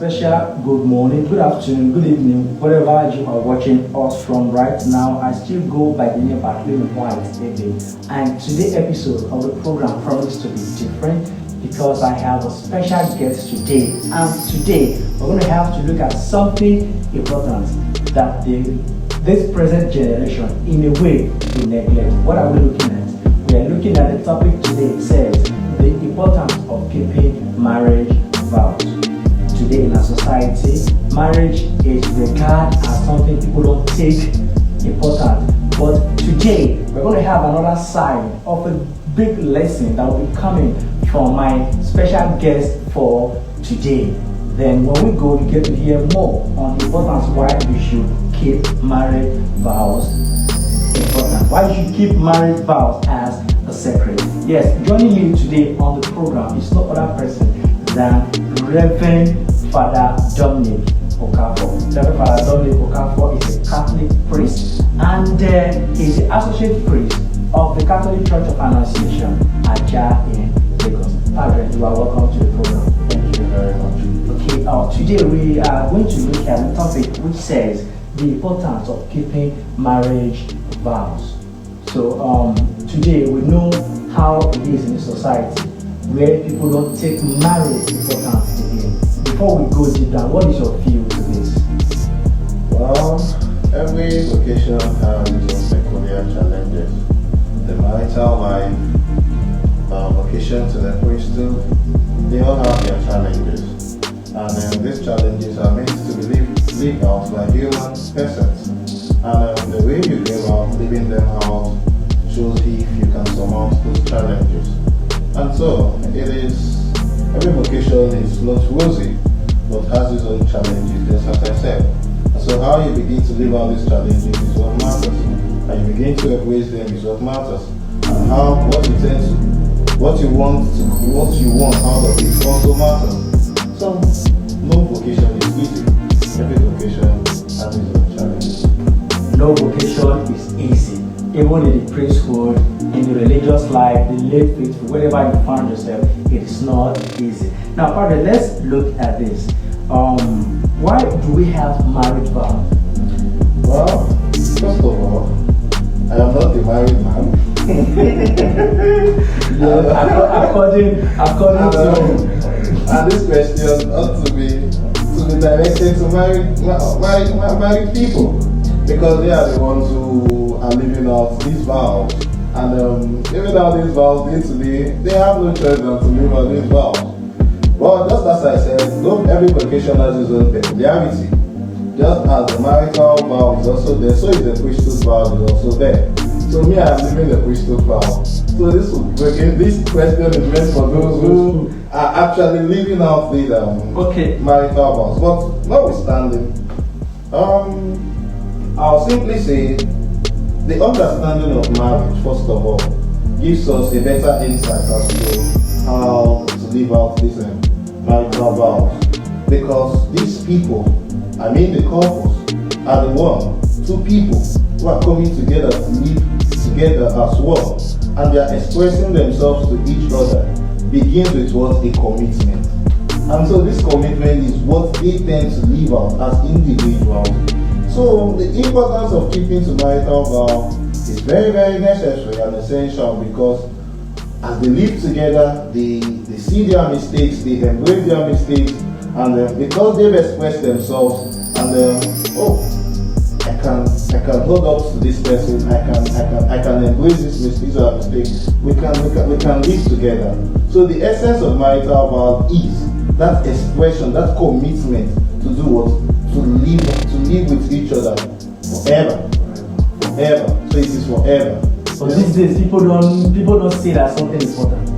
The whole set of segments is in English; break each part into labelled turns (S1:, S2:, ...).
S1: special good morning, good afternoon, good evening, wherever you are watching us from right now. I still go by the name of White Ebe, and today's episode of the program promises to be different because I have a special guest today. And today we're going to have to look at something important that this present generation, in a way, will neglect. What are we looking at? We are looking at the topic today. It says the importance of keeping marriage vows. Today in our society, marriage is regarded as something people don't take important. But today, we're going to have another side of a big lesson that will be coming from my special guest for today. Then when we go, you get to hear more on the importance why we should keep marriage vows important. Why you should keep marriage vows as a secret. Yes, joining me today on the program is no other person than Reverend Father Dominic Okafor. Reverend Father Dominic Okafor is a Catholic priest and he's the associate priest of the Catholic Church of Annunciation, Aja in Lagos. Father, you are welcome to the program.
S2: Thank you very much.
S1: Okay, today we are going to look at the topic which says the importance of keeping marriage vows. So today we know how it is in the society where people don't take marriage important again. Before we go deep down, what is your view to this?
S2: Well, every vocation has its own peculiar challenges. The marital life, vocation to the priesthood, they all have their challenges. And these challenges are meant to be lived out by human persons. And the way you live out, living them out, shows if you can surmount those challenges. And so, every vocation is not rosy, but has its own challenges, just as I said. And so how you begin to live out these challenges is what matters. And you begin to embrace them is what matters. And what you want out of it also matters. So, no vocation is easy. Every vocation has its own challenges.
S1: No vocation is easy. Even in the priesthood, in the religious life, the lay faithful, wherever you find yourself, it is not easy. Now, Father, let's look at this. Why do we have marriage vows?
S2: Well, first of all, I am not a married man.
S1: according to
S2: and this question ought to be directed to married people, because they are the ones who are living out these vows. And living out these vows day to day, they have no choice than to live out these vows. Well, just as I said, every vocation has its own peculiarity. Just as the marital vow is also there, so is the priesthood vow is also there. So me, I am living the priesthood vow. So this question is meant for those who are actually living out the marital vows. But notwithstanding, I'll simply say the understanding of marriage, first of all, gives us a better insight as to how to live out these marital vows. Because these people, the couples, are two people who are coming together to live together as one, and they are expressing themselves to each other, begins with what? A commitment. And so this commitment is what they tend to live out as individuals. So the importance of keeping to marital vow is very, very necessary and essential, because as they live together, they see their mistakes, they embrace their mistakes, and because they've expressed themselves, and I can hold up to this person, I can embrace this mistake or mistake. We can live together. So the essence of marital vow is that expression, that commitment to do what? To live with each other forever. So it is forever.
S1: But these days, people don't see that something important.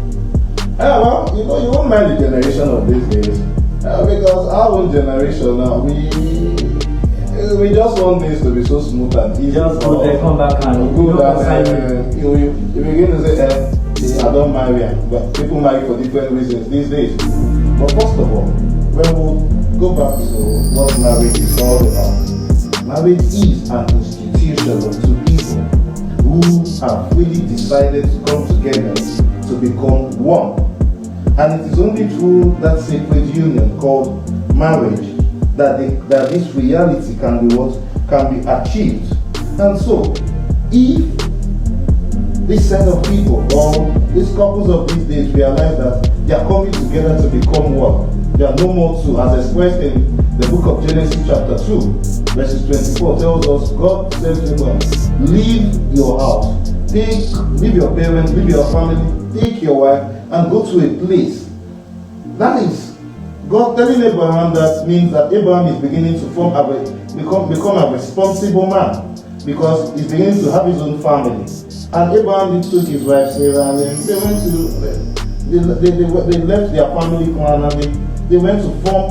S2: Yeah, well, you won't mind the generation of these days, because our own generation now, we just want things to be so smooth and easy.
S1: Just go there, come back, and
S2: go back, you begin to say, I don't marry, but people marry for different reasons these days. But first of all, when we go back to what marriage is all about, marriage is an institution of two people who have really decided to come together to become one. And it is only through that sacred union called marriage that this reality can be achieved. And so, if this set of people or these couples of these days realize that they are coming together to become one, they are no more two, as expressed in the book of Genesis chapter 2, verses 24 tells us, God says to Abraham, leave your house, leave your parents, leave your family, take your wife, and go to a place. That is, God telling Abraham that means that Abraham is beginning to become a responsible man, because he's beginning to have his own family. And Abraham took his wife Sarah, and then they went to they left their family clan, and they went to form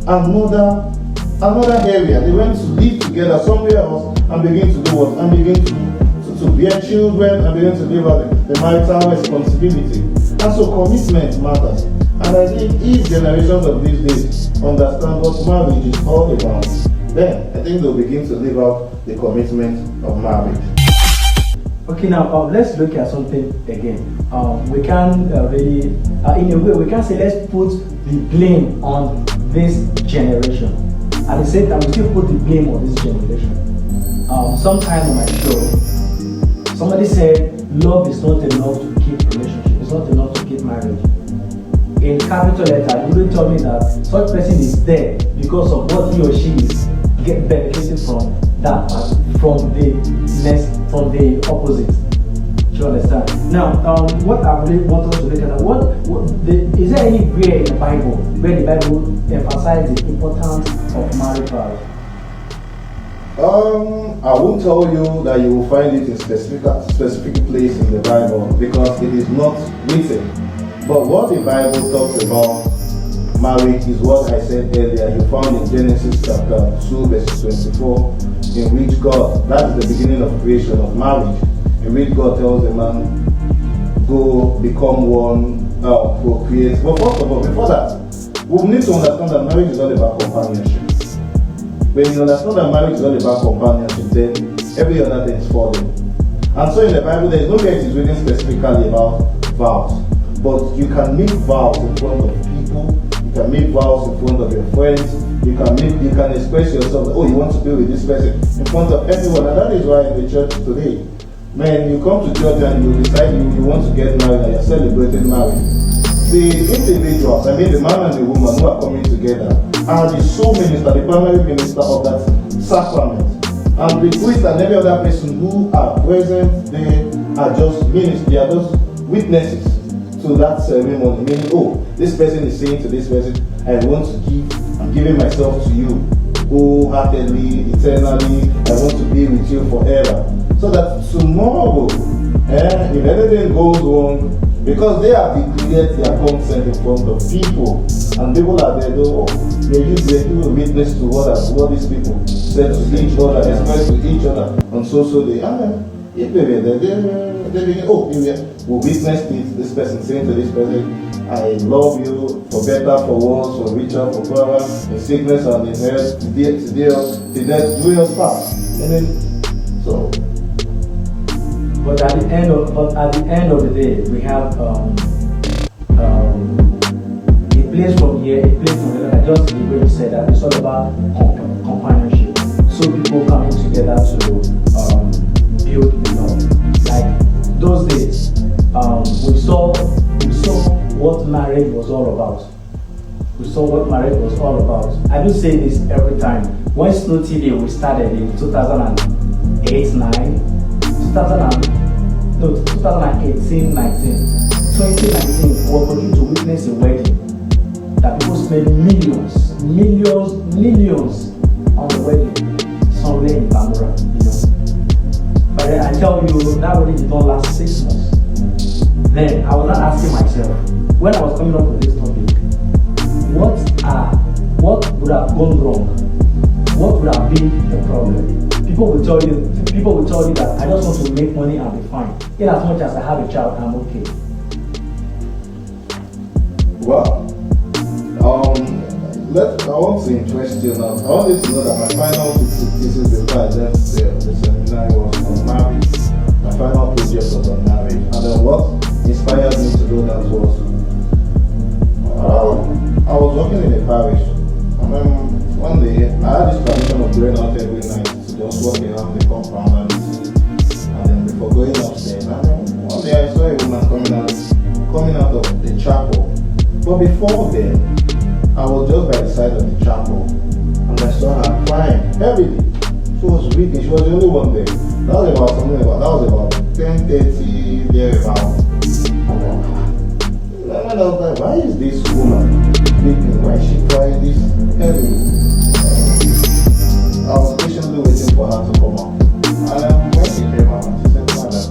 S2: another area. They went to live together somewhere else and begin to do what? And begin to bear children and begin to live out the marital responsibility. And so commitment matters. And I think if generations of these days understand what marriage is all about, then I think they'll begin to live out the commitment of marriage.
S1: Okay, now let's look at something again. We can really, in a way, we can say let's put the blame on this generation. At the same time, we still put the blame on this generation. Sometime on my show, somebody said love is not enough to keep relationship. It's not enough to keep marriage. In capital letter, you wouldn't tell me that such person is there because of what he or she is benefiting from that part, from the opposite. Do you understand? Now, what I really want us to look at, is there anywhere in the Bible where the Bible emphasizes the importance of marriage vows?
S2: I won't tell you that you will find it in specific place in the Bible, because it is not written. But what the Bible talks about marriage is what I said earlier. You found in Genesis chapter 2 verses 24, in which God, that is the beginning of creation of marriage, in which God tells the man, go become one, procreate. But first of all, before that, we need to understand that marriage is all about companionship. When you understand that marriage is all about companionship, then every other thing is falling. And so in the Bible, there is nowhere it is written specifically about vows. But you can make vows in front of people, you can make vows in front of your friends, you can express yourself, oh, you want to be with this person in front of everyone. And that is why in the church today, man, you come to church and you decide you want to get married and you're celebrating marriage. The individuals, I mean the man and the woman who are coming together, are the sole minister, the primary minister of that sacrament. And the priest and every other person who are present there are just ministers, they are just witnesses to that ceremony. Meaning, oh, this person is saying to this person, I want to I'm giving myself to you wholeheartedly, eternally, I want to be with you forever. So that tomorrow, if anything goes wrong, because they have declared their consent in front of people, and people are there, they give a witness to what these people said to each other, express to each other on social day. If they were there, they begin, we witnessed this person saying to this person, I love you for better, for worse, for richer, for poorer, in sickness and in health, to death, do us fast. And then, so.
S1: But at the end of the day, we have a place from here, a place from there. Just the way you said that, it's all about companionship. So people coming together to build the love. Like those days, we saw what marriage was all about. We saw what marriage was all about. I do say this every time. When Snow TV we started in 2008, 9. 2018, 19, 2019, we were going to witness a wedding that people spent millions on the wedding somewhere in Bamura, But then I tell you, that wedding did not last 6 months. Then I was not asking myself, when I was coming up with this topic, what would have gone wrong? What would have been the problem? People will tell you that I just want to make money and be fine. In as much as I have a child, I'm okay.
S2: Well, I want to interest you now. I want you to know that my final thesis before I left the seminar was on marriage. My final project was on marriage. And then what inspired me to do that was, I was working in a parish. And had this tradition of going out every night to just walk around the compound and see, and then before going upstairs. And then one day I saw a woman coming out of the chapel. But before then, I was just by the side of the chapel and I saw her crying heavily. She was weeping. She was the only one there. That was about 10:30 thereabout. And I was like, why is this woman weeping? Why is she crying this heavily? I was patiently waiting for her to come out. And when she came out, she said, Father,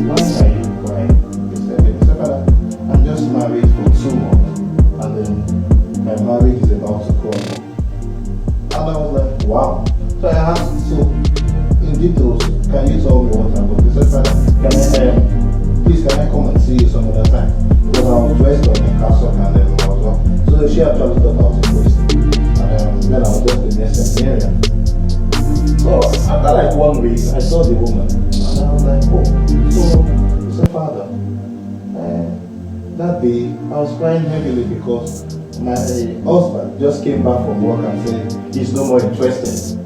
S2: why are you crying? He said, Father, I'm just married for 2 months. And then my marriage is about to crumble. And I was like, wow. So I asked, so in details, can you tell me what happened? He said, Father, please can I come and see you some other time? Because I was dressed on a cassock and everyone was well. So she actually thought I was a priest. And then I was just the next area. So after like 1 week, I saw the woman. And I was like, oh, so Father, that day I was crying heavily because my husband just came back from work and said he's no more interested.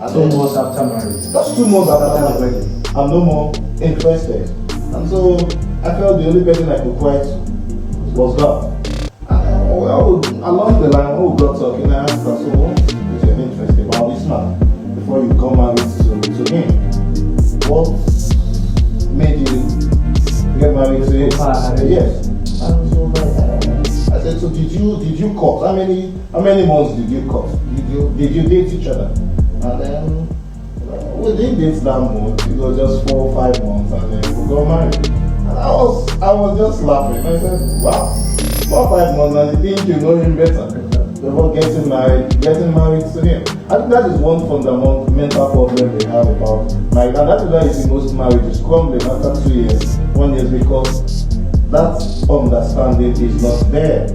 S1: 2 months after marriage.
S2: That's 2 months after my wedding. I'm no more interested. And so I felt the only person I could cry to was God. And along the line, when we got talking, I asked her, so what is your interest about this man before you come married to him? What made you get married to him? I said, yes. And so I said, so did you cut? How many months did you cut? Did you date each other? And then we didn't date that much. It was just 4 or 5 months, and then we got married. And I was just laughing. I said, wow, 4 or 5 months, and you think you know him better before getting married to him. I think that is one fundamental problem they have about marriage, and that is why you see most marriages crumbling after 2 years, 1 year, because that understanding is not there.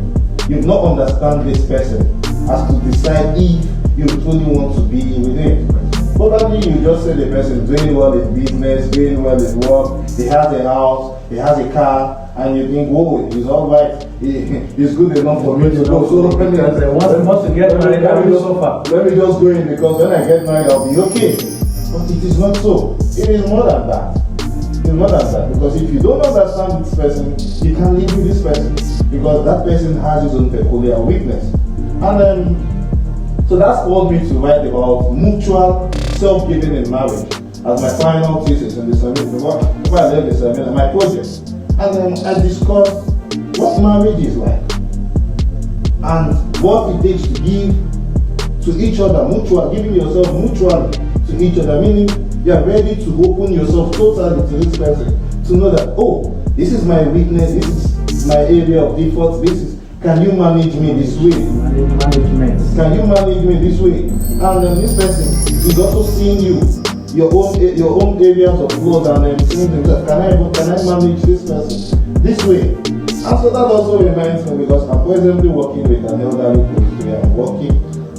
S2: You do not understand this person as to decide if you truly want to be with him. Probably you just say the person is doing well in business, doing well in work, he has a house, he has a car, and you think, whoa, he's alright, he's good enough for me to go. So let me just go in, because when I get married I'll be okay. But it is not so. It is more than that. It's more than that. Because if you don't understand this person, you can't live with this person. Because that person has his own peculiar weakness. And so that's called me to write about mutual self-giving in marriage as my final thesis in the seminar. Before I left the seminar, my project. And then I discussed what marriage is like and what it takes to give to each other, giving yourself mutually to each other, meaning you are ready to open yourself totally to this person, to know that, oh, this is my weakness, this is my area of default, can you manage me this way? Management. Can you manage me this way? And then this person is also seeing you, your own areas of flaws, and then saying to himself, can I manage this person this way? And so that also reminds me, because I'm presently working with an elderly police where I'm working,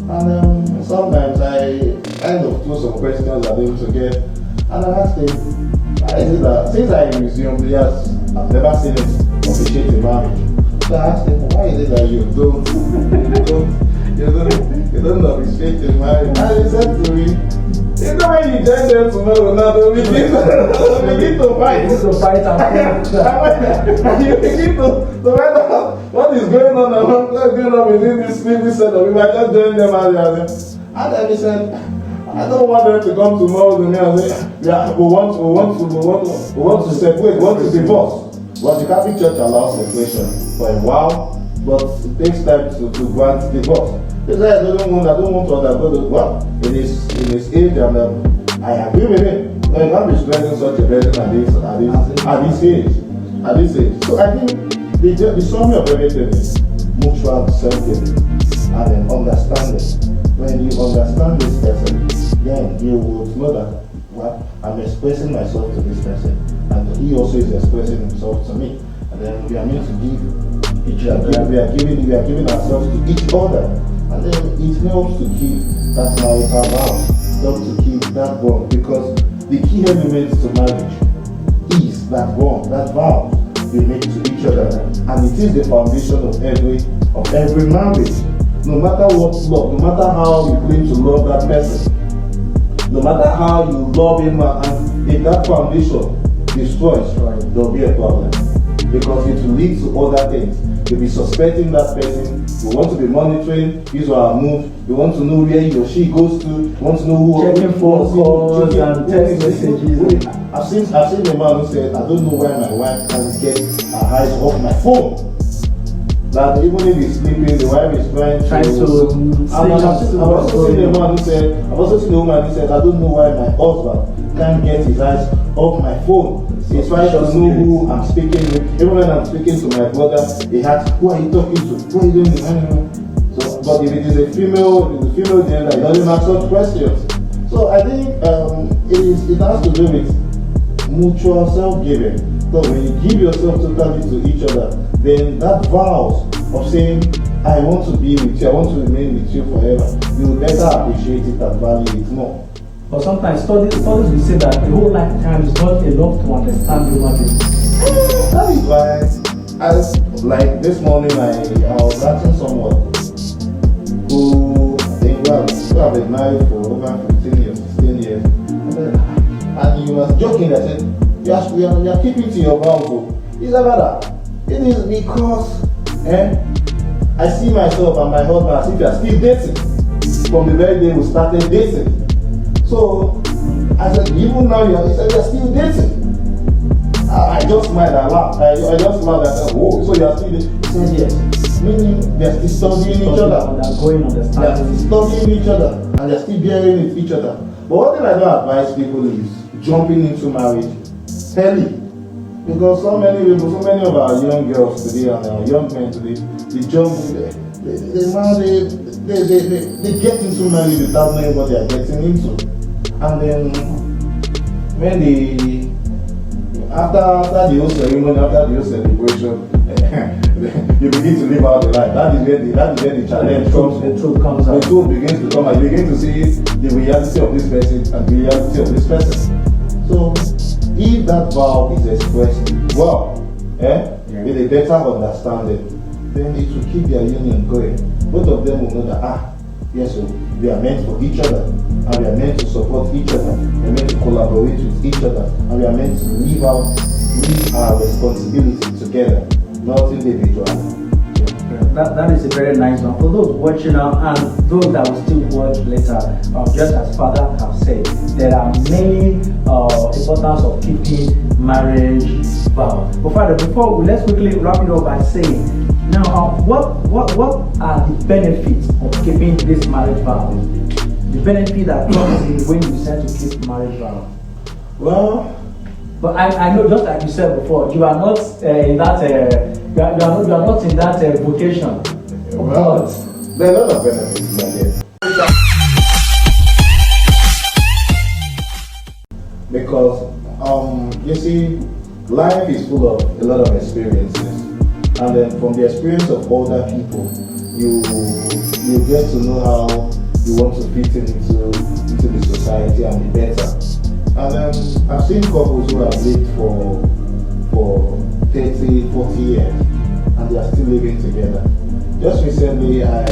S2: and sometimes I kind of throw some questions at him to get, and I asked him, why is it that since I resumed, I've never seen it officiate a marriage. So I asked him, why is it that you don't officiate a marriage? And he said to me, you know when you join them tomorrow, now they begin to fight. And you begin to find out what is going on and what's going on within this set of people. I just join them and then he said, I don't want them to come tomorrow to me and say, we want to separate, we want to divorce. Well, the Catholic Church allows separation for a while, but it takes time to grant divorce. He said, I don't want to undergo the well, in his age, and I agree with him. No, you can't be stressing such a person at this age. So I think the summary of everything is mutual self-giving and then understanding. When you understand this person, then you would know that, well, I'm expressing myself to this person, and he also is expressing himself to me. And then we are meant to give each other. We are giving ourselves to each other. And then it helps to keep that marital vow, helps to keep that bond, because the key element to marriage is that bond, that vow. we make to each other, and it is the foundation of every marriage. No matter what love, no matter how you claim to love that person, no matter how you love him, and if that foundation destroys, there'll be a problem, because it will lead to other things. You'll be suspecting that person. You want to be monitoring his or her move. You want to know where he or she goes to. You want to know who.
S1: Checking phone calls and text messages.
S2: I've seen a man who said, "I don't know why my wife can't get her eyes off my phone." That even if he's sleeping, the wife is trying to. I've also seen a man who said, I've also seen a woman who said, "I don't know why my husband can't get his eyes off my phone. He's trying to know who I'm speaking with. Even when I'm speaking to my brother, he asks, who are you talking to? Who are you doing? So, but if it is a female gender, it doesn't ask such questions. So I think it has to do with mutual self-giving. So when you give yourself totally to each other, then that vows of saying, I want to be with you, I want to remain with you forever, you will better appreciate it and value it more.
S1: But sometimes studies will say that the whole lifetime is not enough to understand human beings.
S2: That is why, like this morning, I was asking someone who I think who have been married for over 15 years, 16 years, and he was joking. I said, you are keeping to your vows. He said, brother, it is because I see myself and my husband as if you are still dating from the very day we started dating. So I said, even now he said, you're still dating. I just smiled and laughed. I just laughed and said, oh, so you're still dating? He said, yes. Meaning they're still studying each other. They're still studying each other and they're still bearing with each other. But one thing I don't advise people is jumping into marriage early. Because so many of our young girls today and our young men today, they jump they get into marriage without knowing what they are getting into. And then when after the whole ceremony, after the whole celebration, you begin to live out the life. That is where the challenge comes. The truth comes out. The truth begins to come out. You begin to see the reality of this person and the reality of this person. So if that vow is expressed well, with a better understanding, then it will keep their union going. Both of them will know that yes, we are meant for each other, and we are meant to support each other, we are meant to collaborate with each other, and we are meant to live our responsibility together, not individually.
S1: That is a very nice one. For those watching now and those that will still watch later, just as Father have said, there are many importance of keeping marriage vows. But Father, let's quickly wrap it up by saying, now what are the benefits of keeping this marriage vow? The benefit that comes in when you decide to keep marriage vow.
S2: Well,
S1: but I know, just like you said before, you are not in that. You are not in that vocation.
S2: Well, there are a lot of benefits there. Because you see, life is full of a lot of experiences, and then from the experience of older people, you get to know how you want to fit into the society and be better. And then I've seen couples who have lived for 30, 40 years, and they are still living together. Just recently, I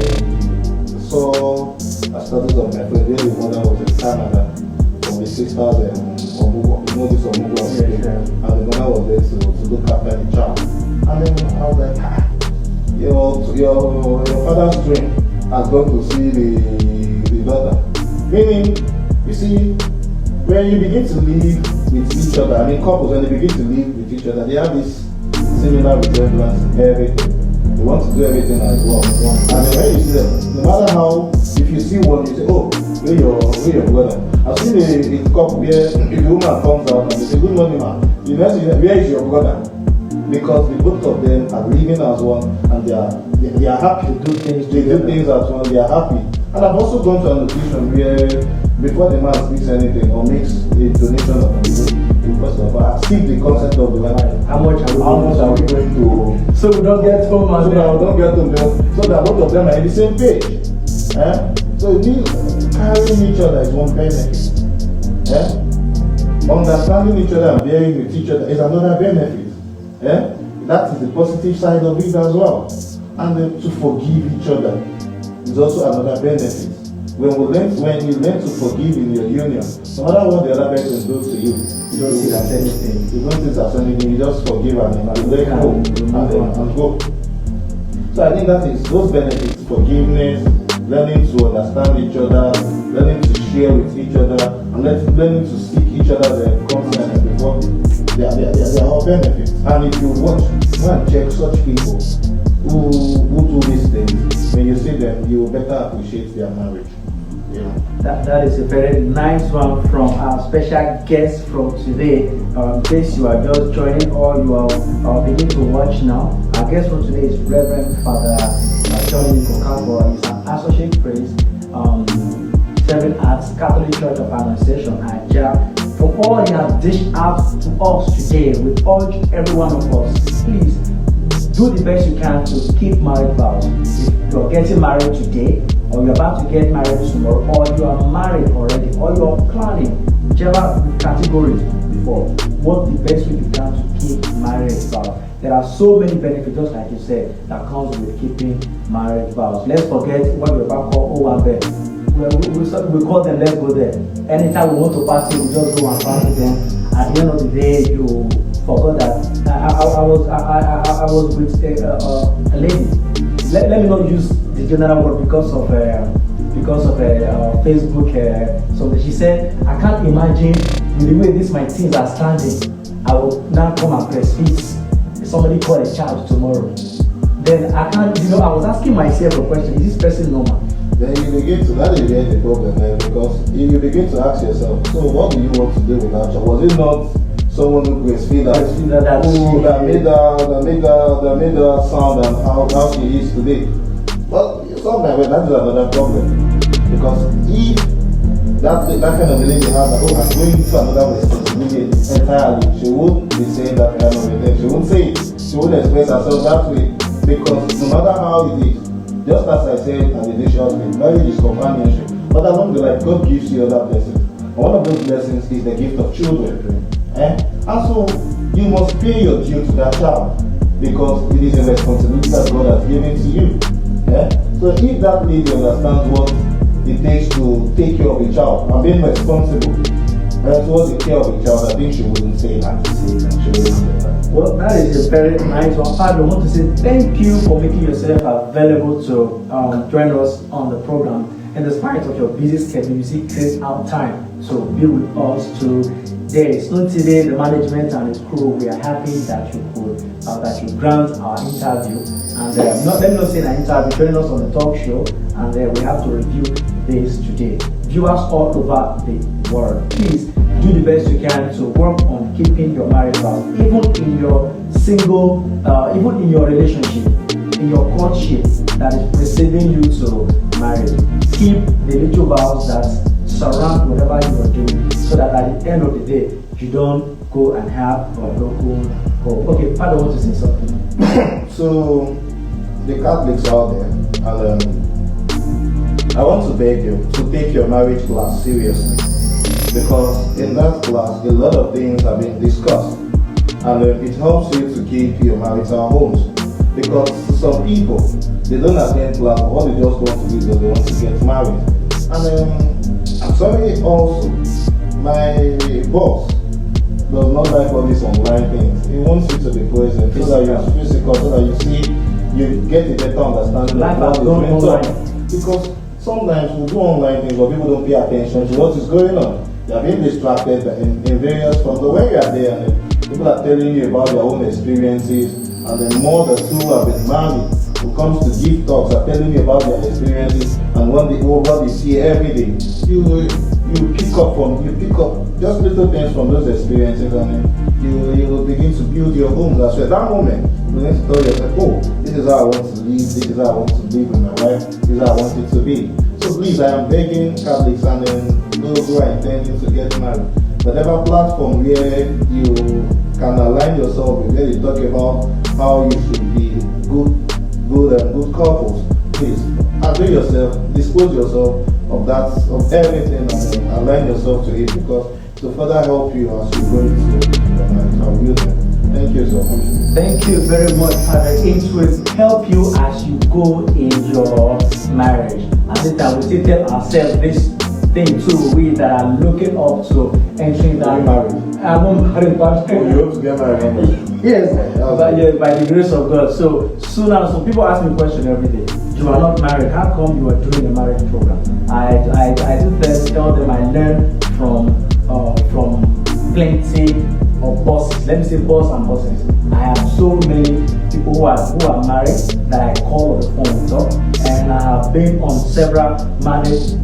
S2: saw a status of my friend where the mother was in Canada from the sisters and this and the mother was there to look after the child. And then I was like, your father's dream has gone to see the daughter. Meaning, you see, when you begin to live with each other, I mean couples, when they begin to live with each other, they have this similar resemblance in everything. They want to do everything as one. And then when you see them, no matter how, if you see one, you say, oh, where your brother? I've seen a couple where if the woman comes out and they say, good morning, man. You know, where is your brother? Because the both of them are living as one and they are happy. They do things as one, they are happy. And I've also gone to an occasion where before the man speaks anything or makes a donation of money, first of all, seek the concept of the man. How much are we going to? So we don't get home as well. So that both of them are in the same page. So carrying each other is one benefit. Understanding each other and bearing with each other is another benefit. That is the positive side of it as well. And to forgive each other is also another benefit. When you learn to forgive in your union, no matter what the other person does to you,
S1: You don't see that anything.
S2: you don't see it as anything, you just forgive and you let go and go. So I think that is those benefits: forgiveness, learning to understand each other, learning to share with each other, and learning to seek each other's consent before they are all benefits. And if you watch, go and check such people who do these things, when you see them, you will better appreciate their marriage. Yeah.
S1: That is a very nice one from our special guest from today. In case you are just joining or you are beginning to watch now, our guest from today is Reverend Father John Kokabo. He's an associate priest serving at Catholic Church of Annunciation and from all he has dished out to us today, we urge every one of us, please do the best you can to keep marriage vows. If you're getting married today, or you're about to get married tomorrow, or you are married already, or you're planning, whichever category before, work the best way you can to keep marriage vows. There are so many benefits, just like you said, that comes with keeping marriage vows. Let's forget what we're about to call O and B. We call them let's go there. Anytime we want to party, we just go and party them. At the end of the day, you forgot that I was with a lady. Let me not use the general word because of Facebook. So she said, I can't imagine with the way these my teens are standing, I will now come and press feet. Somebody call a child tomorrow. Then I can't, I was asking myself a question: is this person normal?
S2: Then you begin to, that is the problem, because you begin to ask yourself, so what do you want to do with that child? Was it not someone who breastfeed that made her sound and how she is today? Well, sometimes that is another problem, because if that kind of lady had that, I'm going to another responsibility entirely, she wouldn't be saying that kind of thing. She wouldn't say it. She wouldn't express herself that way, because no matter how it is, just as I said at the initial stage, marriage is companionship. But along the line, God gives you other blessings. And one of those blessings is the gift of children. And so you must pay your due to that child, because it is a responsibility that God has given to you. So if that lady understands what it takes to take care of a child and being responsible towards the care of a child, I think she wouldn't say that. She wouldn't say that.
S1: Well, that is a very nice one. I want to say thank you for making yourself available to join us on the program. In spite of your busy schedule, you see, create out time to be with us today. So today, the management and its crew, we are happy that you could that you grant our interview. And let me not say an interview, join us on the talk show, and we have to review this today. Viewers all over the world, please do the best you can to work on keeping your marriage vows, even in your single, even in your relationship, in your courtship that is preceding you to marriage. Keep the little vows that surround whatever you are doing, so that at the end of the day, you don't go and have a broken home. Okay, Father wants to say something.
S2: So, the Catholics out there, and I want to beg you to take your marriage class seriously, because in that class, a lot of things are being discussed, and it helps you to keep your marital homes. Because some people, they don't attend class, but what they just want to do is they want to get married. And I'm sorry also, my boss does not like all these online things. He wants you to be present, so that you're physical, so that you see, you get a better understanding of what is going on. Because sometimes we do online things, but people don't pay attention to what is going on. They are being distracted in various forms. But when you are there, and people are telling you about their own experiences, and the more the two have been married, who comes to give talks, are telling you about their experiences, and what they see every day, you pick up just little things from those experiences, and you will begin to build your homes as well. At that moment, you begin to tell yourself, oh, this is how I want to live, this is how I want to live with my wife, this is how I want it to be. So please, I am begging Catholics and those who are intending to get married, whatever platform where you can align yourself with, where you talk about how you should be good couples, please avail yourself, dispose yourself of everything, and align yourself to it, because to further help you as you go into your marital union. Thank you so much.
S1: Thank you very much, Father. It will help you as you go in your marriage. At this time, we still tell ourselves this thing too, we that are looking up to entering that marriage. I'm not married, but
S2: Oh, you hope to get married?
S1: yes, but yes, by the grace of God. So soon now, some people ask me a question every day. You are not married. How come you are doing a marriage program? I do tell them I learn from plenty of bosses. Let me say boss and bosses. I have so many people who are married that I call on the phone with them, and I have been on several marriage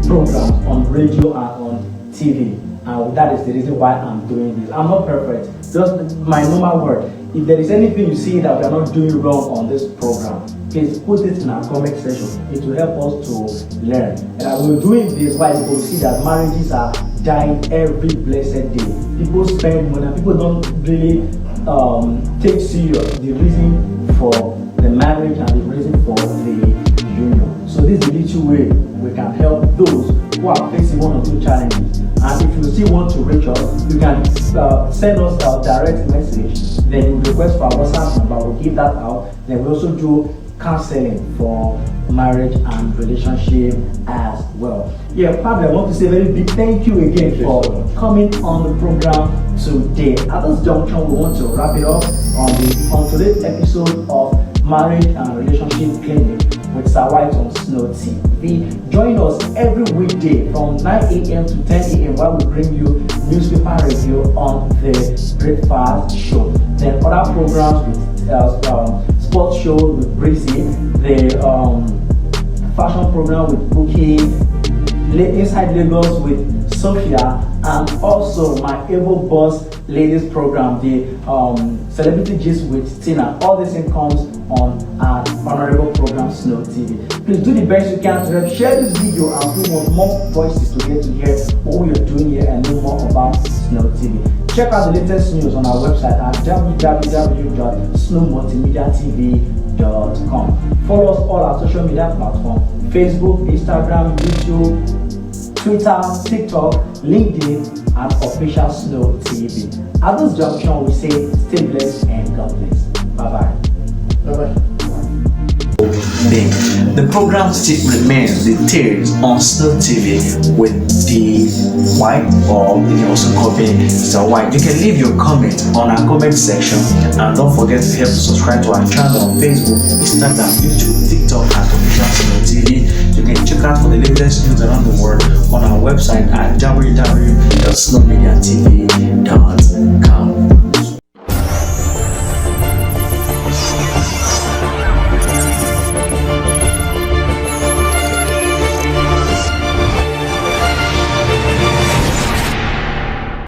S1: programs on radio and on TV. And that is the reason why I'm doing this. I'm not perfect. Just my normal word. If there is anything you see that we are not doing wrong on this program, please put it in our comment section. It will help us to learn. And we're doing this while people see that marriages are dying every blessed day. People spend money. People don't really take serious the reason for the marriage and the reason for the union. So this is the little way we can help those who are facing one or two challenges. And if you still want to reach us, you can send us a direct message. Then you request for our WhatsApp number. We'll give that out. Then we also do counseling for marriage and relationship as well. Yeah, Pablo, I want to say a very big thank you again for coming on the program today. At this junction, we want to wrap it up on today's episode of Marriage and Relationship Clinic with Sir White on Snow TV. Join us every weekday from 9 a.m. to 10 a.m. while we bring you newspaper review on the Breakfast Show. Then other programs with sports show with Breezy, the fashion program with Bookie, Inside Lagos with Sophia, and also my Able Boss Ladies program, the Celebrity Gist with Tina. All this thing comes on our honorable program Snow TV. Please do the best you can to help share this video and we want more voices to get to hear what we are doing here and know more about Snow TV. Check out the latest news on our website at www.snowmultimediatv.com. Follow us all our social media platforms: Facebook, Instagram, YouTube, Twitter, TikTok, LinkedIn, and official Snow TV. At this junction, we say stay blessed and God bless. Bye-bye.
S2: Bye-bye.
S1: The program still remains the Tales on Snow TV with the White, or you can also copy Mr. White. You can leave your comment on our comment section, and don't forget to help subscribe to our channel on Facebook, Instagram, YouTube, TikTok, and official Snow TV. You can check out for the latest news around the world on our website at www.snowmediatv.com.